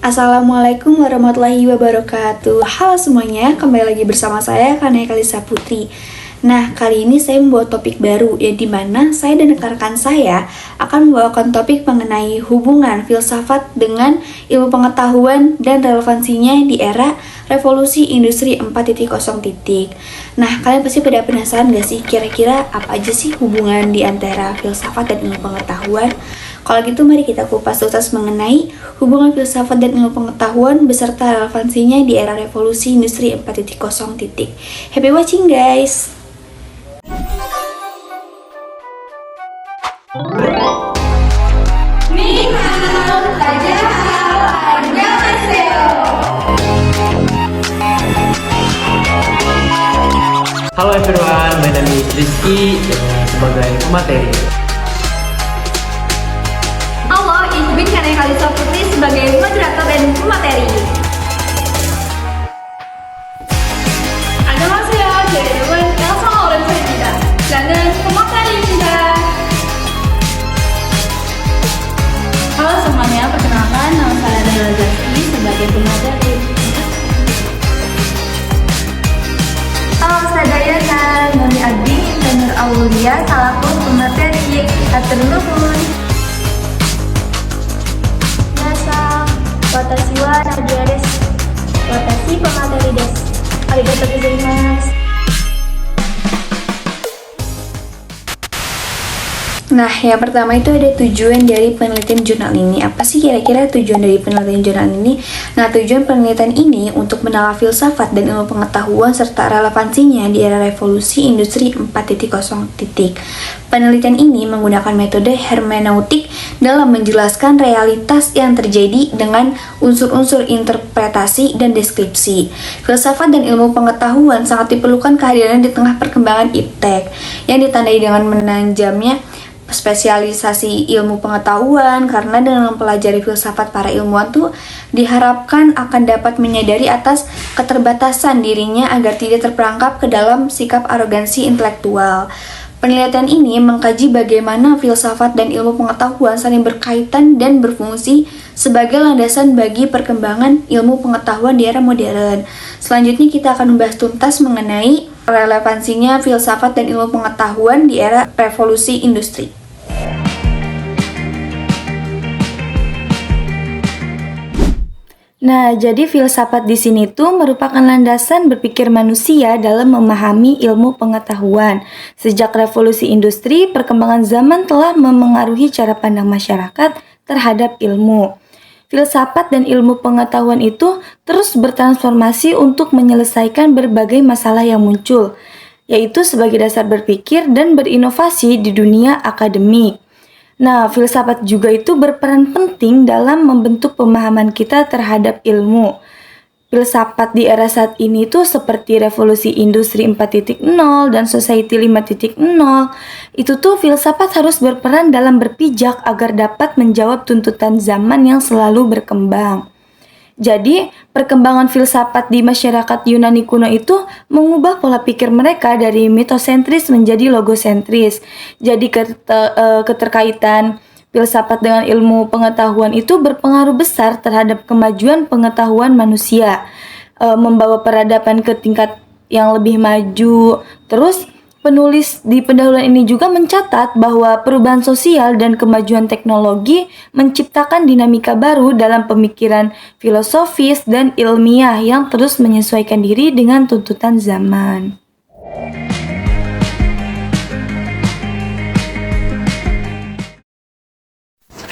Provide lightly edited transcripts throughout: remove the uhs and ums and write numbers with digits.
Assalamualaikum warahmatullahi wabarakatuh. Halo semuanya, kembali lagi bersama saya Kanaya Kalisa Putri. Nah, kali ini saya membawa topik baru, yang dimana saya dan rekan-rekan saya akan membawakan topik mengenai hubungan filsafat dengan ilmu pengetahuan dan relevansinya di era revolusi industri 4.0. Nah, kalian pasti pada penasaran gak sih kira-kira apa aja sih hubungan di antara filsafat dan ilmu pengetahuan? Kalau gitu mari kita kupas tuntas mengenai hubungan filsafat dan ilmu pengetahuan beserta relevansinya di era revolusi industri 4.0. Happy watching guys! Halo everyone, my name is Rizky sebagai pemateri. Halo, ich bin Kanaya Kalisa Putri sebagai moderator dan pemateri. 안녕하세요, 제 이름은 Elsa Laurensa입니다. 저는 pemateri. Halo semuanya, perkenalkan nama saya adalah Rizky sebagai pemateri. Halo, saya Dayana Nuri Adi dan Nur Aulia selaku pemateri. Atur nuhun. Watashi wa Nadia desu. Watashi pemateri desu. Arigatou gozaimasu. Nah, yang pertama itu ada tujuan dari penelitian jurnal ini. Apa sih kira-kira tujuan dari penelitian jurnal ini? Nah, tujuan penelitian ini untuk menelaah filsafat dan ilmu pengetahuan serta relevansinya di era revolusi industri 4.0. Penelitian ini menggunakan metode hermeneutik dalam menjelaskan realitas yang terjadi dengan unsur-unsur interpretasi dan deskripsi. Filsafat dan ilmu pengetahuan sangat diperlukan kehadiran di tengah perkembangan iptek yang ditandai dengan menanjamnya spesialisasi ilmu pengetahuan, karena dengan mempelajari filsafat para ilmuwan tuh diharapkan akan dapat menyadari atas keterbatasan dirinya agar tidak terperangkap ke dalam sikap arogansi intelektual. Penelitian ini mengkaji bagaimana filsafat dan ilmu pengetahuan saling berkaitan dan berfungsi sebagai landasan bagi perkembangan ilmu pengetahuan di era modern. Selanjutnya kita akan membahas tuntas mengenai relevansinya filsafat dan ilmu pengetahuan di era revolusi industri. Nah, jadi filsafat di sini tuh merupakan landasan berpikir manusia dalam memahami ilmu pengetahuan. Sejak revolusi industri, perkembangan zaman telah memengaruhi cara pandang masyarakat terhadap ilmu. Filsafat dan ilmu pengetahuan itu terus bertransformasi untuk menyelesaikan berbagai masalah yang muncul, yaitu sebagai dasar berpikir dan berinovasi di dunia akademik. Nah, filsafat juga itu berperan penting dalam membentuk pemahaman kita terhadap ilmu. Filsafat di era saat ini tuh seperti revolusi industri 4.0 dan society 5.0, itu tuh filsafat harus berperan dalam berpijak agar dapat menjawab tuntutan zaman yang selalu berkembang. Jadi, perkembangan filsafat di masyarakat Yunani kuno itu mengubah pola pikir mereka dari mitosentris menjadi logosentris. Jadi, keterkaitan filsafat dengan ilmu pengetahuan itu berpengaruh besar terhadap kemajuan pengetahuan manusia, membawa peradaban ke tingkat yang lebih maju. Terus, penulis di pendahuluan ini juga mencatat bahwa perubahan sosial dan kemajuan teknologi menciptakan dinamika baru dalam pemikiran filosofis dan ilmiah yang terus menyesuaikan diri dengan tuntutan zaman.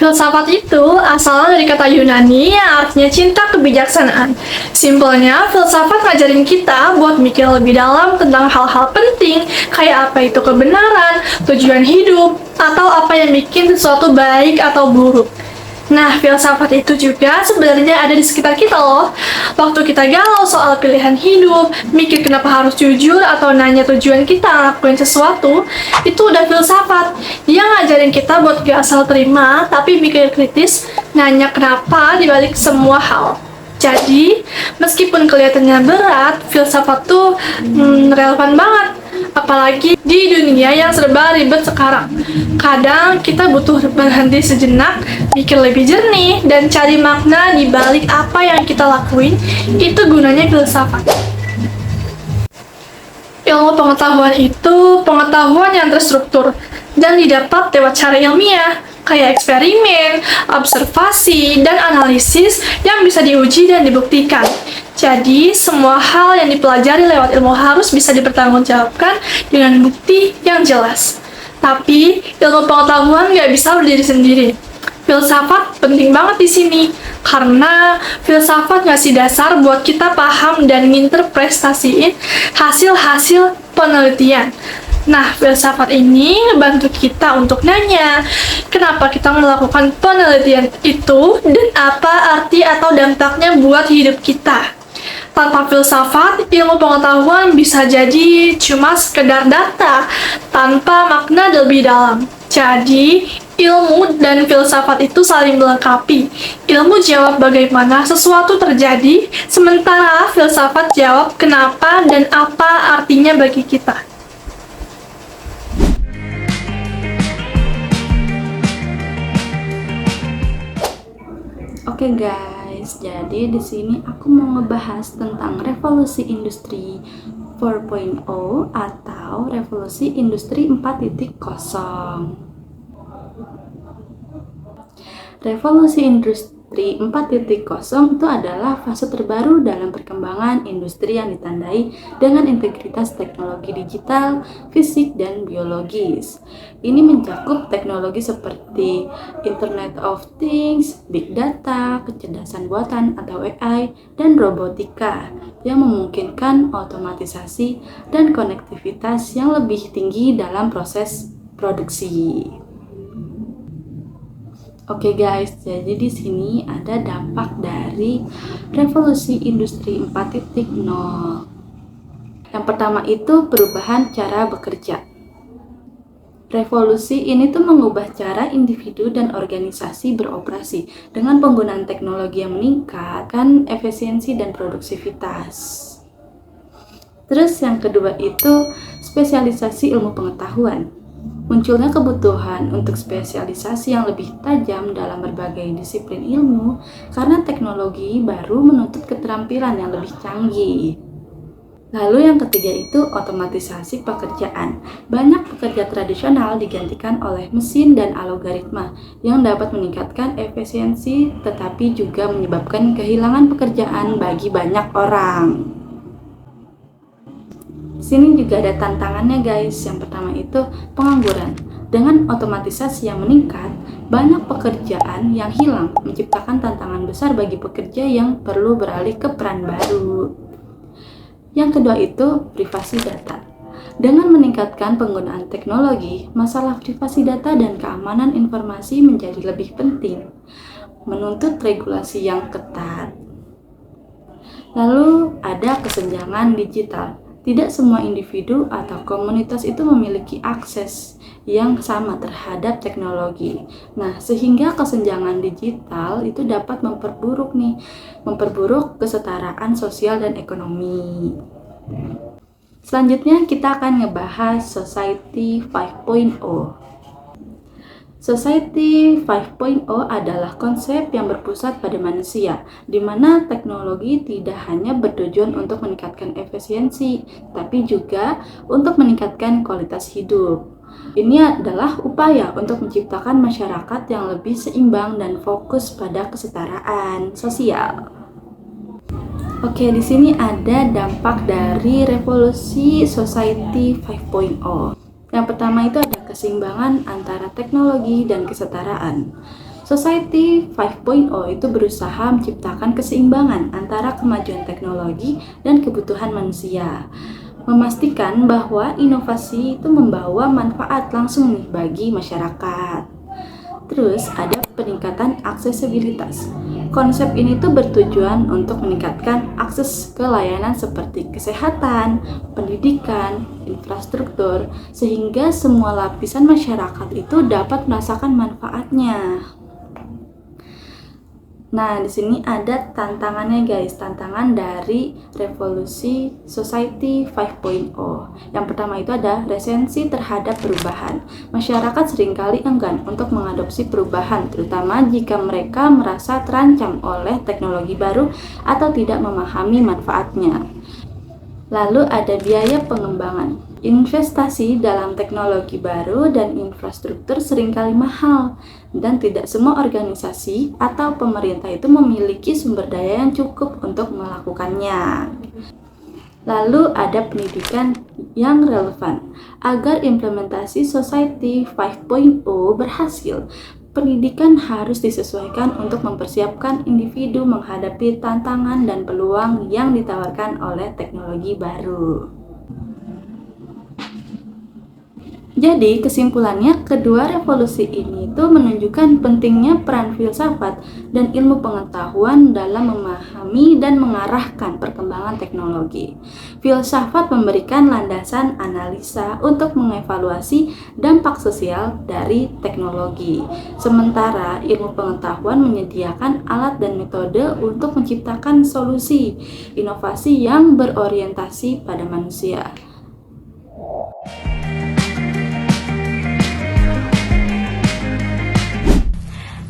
Filsafat itu asalnya dari kata Yunani yang artinya cinta kebijaksanaan. Simpelnya, filsafat ngajarin kita buat mikir lebih dalam tentang hal-hal penting, kayak apa itu kebenaran, tujuan hidup, atau apa yang bikin sesuatu baik atau buruk. Nah, filsafat itu juga sebenarnya ada di sekitar kita loh. Waktu kita galau soal pilihan hidup, mikir kenapa harus jujur atau nanya tujuan kita ngelakuin sesuatu, itu udah filsafat. Dia ngajarin kita buat gak asal terima, tapi mikir kritis, nanya kenapa dibalik semua hal. Jadi, meskipun kelihatannya berat, filsafat tuh relevan banget. Apalagi di dunia yang serba ribet sekarang. Kadang kita butuh berhenti sejenak, mikir lebih jernih, dan cari makna di balik apa yang kita lakuin. Itu gunanya filsafat. Ilmu pengetahuan itu pengetahuan yang terstruktur dan didapat lewat cara ilmiah, kayak eksperimen, observasi, dan analisis yang bisa diuji dan dibuktikan. Jadi, semua hal yang dipelajari lewat ilmu harus bisa dipertanggungjawabkan dengan bukti yang jelas. Tapi, ilmu pengetahuan nggak bisa berdiri sendiri. Filsafat penting banget di sini, karena filsafat ngasih dasar buat kita paham dan nginterpretasiin hasil-hasil penelitian. Nah, filsafat ini bantu kita untuk nanya, kenapa kita melakukan penelitian itu dan apa arti atau dampaknya buat hidup kita. Tanpa filsafat, ilmu pengetahuan bisa jadi cuma sekedar data tanpa makna lebih dalam. Jadi, ilmu dan filsafat itu saling melengkapi. Ilmu jawab bagaimana sesuatu terjadi, sementara filsafat jawab kenapa dan apa artinya bagi kita. Oke guys, jadi di sini aku mau ngebahas tentang revolusi industri 4.0 atau revolusi industri 4.0. Revolusi industri 4.0 itu adalah fase terbaru dalam perkembangan industri yang ditandai dengan integritas teknologi digital, fisik, dan biologis. Ini mencakup teknologi seperti Internet of Things, Big Data, kecerdasan buatan atau AI, dan robotika yang memungkinkan otomatisasi dan konektivitas yang lebih tinggi dalam proses produksi. Oke guys, jadi di sini ada dampak dari revolusi industri 4.0. Yang pertama itu perubahan cara bekerja. Revolusi ini tuh mengubah cara individu dan organisasi beroperasi dengan penggunaan teknologi yang meningkatkan efisiensi dan produksivitas. Terus yang kedua itu spesialisasi ilmu pengetahuan. Munculnya kebutuhan untuk spesialisasi yang lebih tajam dalam berbagai disiplin ilmu karena teknologi baru menuntut keterampilan yang lebih canggih. Lalu yang ketiga itu otomatisasi pekerjaan. Banyak pekerja tradisional digantikan oleh mesin dan algoritma yang dapat meningkatkan efisiensi tetapi juga menyebabkan kehilangan pekerjaan bagi banyak orang. Sini juga ada tantangannya guys. Yang pertama itu pengangguran. Dengan otomatisasi yang meningkat, banyak pekerjaan yang hilang menciptakan tantangan besar bagi pekerja yang perlu beralih ke peran baru. Yang kedua itu privasi data. Dengan meningkatkan penggunaan teknologi, masalah privasi data dan keamanan informasi menjadi lebih penting, menuntut regulasi yang ketat. Lalu ada kesenjangan digital. Tidak semua individu atau komunitas itu memiliki akses yang sama terhadap teknologi. Nah, sehingga kesenjangan digital itu dapat memperburuk kesetaraan sosial dan ekonomi. Selanjutnya kita akan ngebahas Society 5.0. Society 5.0 adalah konsep yang berpusat pada manusia, di mana teknologi tidak hanya bertujuan untuk meningkatkan efisiensi, tapi juga untuk meningkatkan kualitas hidup. Ini adalah upaya untuk menciptakan masyarakat yang lebih seimbang dan fokus pada kesetaraan sosial. Oke, di sini ada dampak dari revolusi Society 5.0. Yang pertama itu ada keseimbangan antara teknologi dan kesetaraan. Society 5.0 itu berusaha menciptakan keseimbangan antara kemajuan teknologi dan kebutuhan manusia. Memastikan bahwa inovasi itu membawa manfaat langsung nih bagi masyarakat. Terus ada peningkatan aksesibilitas. Konsep ini tuh bertujuan untuk meningkatkan akses ke layanan seperti kesehatan, pendidikan, infrastruktur, sehingga semua lapisan masyarakat itu dapat merasakan manfaatnya. Nah, di sini ada tantangannya guys, tantangan dari revolusi Society 5.0. Yang pertama itu ada resensi terhadap perubahan. Masyarakat seringkali enggan untuk mengadopsi perubahan, terutama jika mereka merasa terancam oleh teknologi baru atau tidak memahami manfaatnya. Lalu ada biaya pengembangan. Investasi dalam teknologi baru dan infrastruktur seringkali mahal, dan tidak semua organisasi atau pemerintah itu memiliki sumber daya yang cukup untuk melakukannya. Lalu ada pendidikan yang relevan. Agar implementasi Society 5.0 berhasil, pendidikan harus disesuaikan untuk mempersiapkan individu menghadapi tantangan dan peluang yang ditawarkan oleh teknologi baru. Jadi kesimpulannya, kedua revolusi ini tuh menunjukkan pentingnya peran filsafat dan ilmu pengetahuan dalam memahami dan mengarahkan perkembangan teknologi. Filsafat memberikan landasan analisa untuk mengevaluasi dampak sosial dari teknologi. Sementara ilmu pengetahuan menyediakan alat dan metode untuk menciptakan solusi inovasi yang berorientasi pada manusia.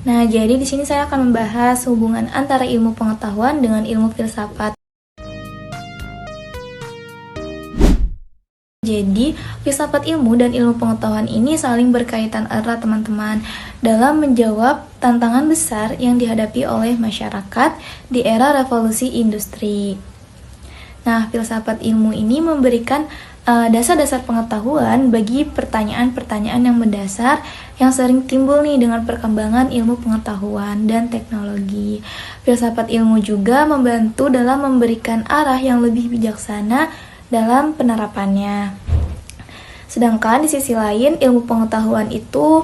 Nah, jadi di sini saya akan membahas hubungan antara ilmu pengetahuan dengan ilmu filsafat. Jadi, filsafat ilmu dan ilmu pengetahuan ini saling berkaitan erat teman-teman dalam menjawab tantangan besar yang dihadapi oleh masyarakat di era revolusi industri. Nah, filsafat ilmu ini memberikan dasar-dasar pengetahuan bagi pertanyaan-pertanyaan yang mendasar yang sering timbul nih dengan perkembangan ilmu pengetahuan dan teknologi. Filsafat ilmu juga membantu dalam memberikan arah yang lebih bijaksana dalam penerapannya. Sedangkan di sisi lain, ilmu pengetahuan itu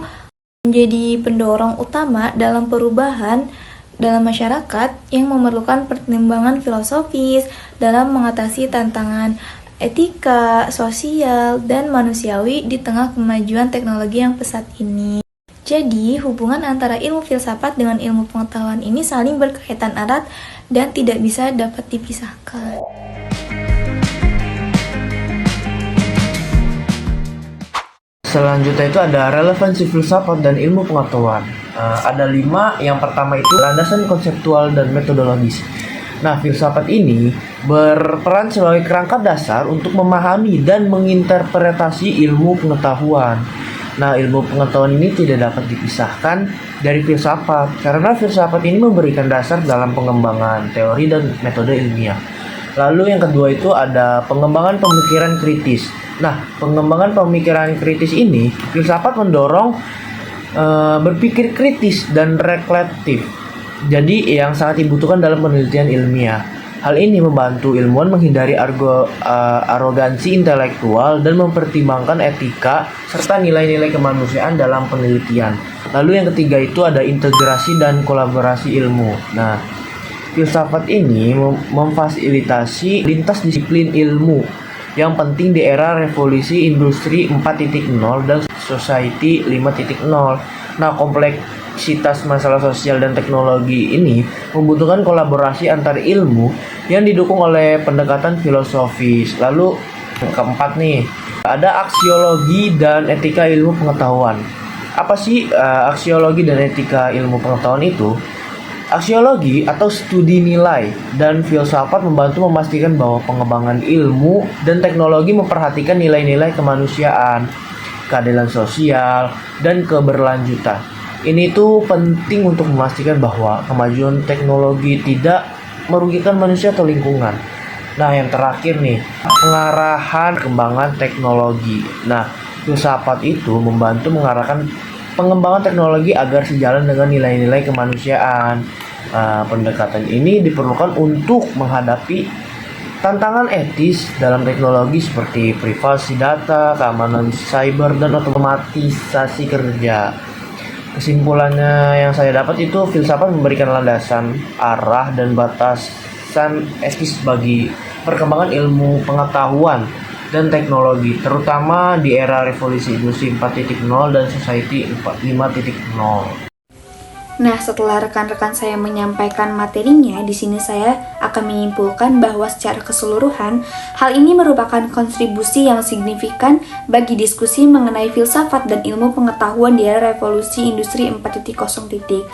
menjadi pendorong utama dalam perubahan dalam masyarakat yang memerlukan pertimbangan filosofis dalam mengatasi tantangan etika, sosial, dan manusiawi di tengah kemajuan teknologi yang pesat ini. Jadi, hubungan antara ilmu filsafat dengan ilmu pengetahuan ini saling berkaitan erat dan tidak bisa dapat dipisahkan. Selanjutnya itu ada relevansi filsafat dan ilmu pengetahuan. Ada 5. Yang pertama itu landasan konseptual dan metodologis. Nah, filsafat ini berperan sebagai kerangka dasar untuk memahami dan menginterpretasi ilmu pengetahuan. Nah, ilmu pengetahuan ini tidak dapat dipisahkan dari filsafat karena filsafat ini memberikan dasar dalam pengembangan teori dan metode ilmiah. Lalu yang kedua itu ada pengembangan pemikiran kritis. Nah, pengembangan pemikiran kritis ini, filsafat mendorong berpikir kritis dan reflektif. Jadi yang sangat dibutuhkan dalam penelitian ilmiah. Hal ini membantu ilmuwan menghindari arogansi intelektual dan mempertimbangkan etika serta nilai-nilai kemanusiaan dalam penelitian. Lalu yang ketiga itu ada integrasi dan kolaborasi ilmu. Nah, filsafat ini memfasilitasi lintas disiplin ilmu yang penting di era revolusi industri 4.0 dan society 5.0. Nah, kompleksitas masalah sosial dan teknologi ini membutuhkan kolaborasi antar ilmu yang didukung oleh pendekatan filosofis. Lalu yang keempat nih, ada aksiologi dan etika ilmu pengetahuan. Apa sih aksiologi dan etika ilmu pengetahuan itu? Aksiologi atau studi nilai dan filsafat membantu memastikan bahwa pengembangan ilmu dan teknologi memperhatikan nilai-nilai kemanusiaan, keadilan sosial, dan keberlanjutan. Ini tuh penting untuk memastikan bahwa kemajuan teknologi tidak merugikan manusia atau lingkungan. Nah, yang terakhir nih, pengarahan perkembangan teknologi. Nah, filsafat itu membantu mengarahkan pengembangan teknologi agar sejalan dengan nilai-nilai kemanusiaan. Pendekatan ini diperlukan untuk menghadapi tantangan etis dalam teknologi seperti privasi data, keamanan cyber, dan otomatisasi kerja. Kesimpulannya yang saya dapat itu filsafat memberikan landasan, arah, dan batasan etis bagi perkembangan ilmu pengetahuan dan teknologi, terutama di era revolusi industri 4.0 dan society 5.0. Nah, setelah rekan-rekan saya menyampaikan materinya, di sini saya akan menyimpulkan bahwa secara keseluruhan, hal ini merupakan kontribusi yang signifikan bagi diskusi mengenai filsafat dan ilmu pengetahuan di era revolusi industri 4.0.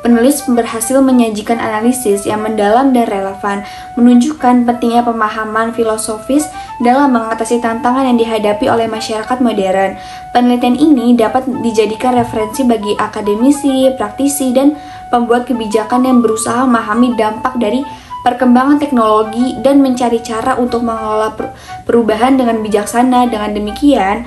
Penulis berhasil menyajikan analisis yang mendalam dan relevan, menunjukkan pentingnya pemahaman filosofis dalam mengatasi tantangan yang dihadapi oleh masyarakat modern. Penelitian ini dapat dijadikan referensi bagi akademisi, praktisi, dan pembuat kebijakan yang berusaha memahami dampak dari perkembangan teknologi dan mencari cara untuk mengelola perubahan dengan bijaksana. Dengan demikian,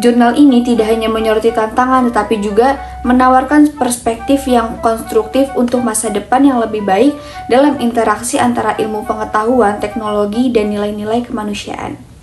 jurnal ini tidak hanya menyoroti tantangan tetapi juga menawarkan perspektif yang konstruktif untuk masa depan yang lebih baik dalam interaksi antara ilmu pengetahuan, teknologi, dan nilai-nilai kemanusiaan.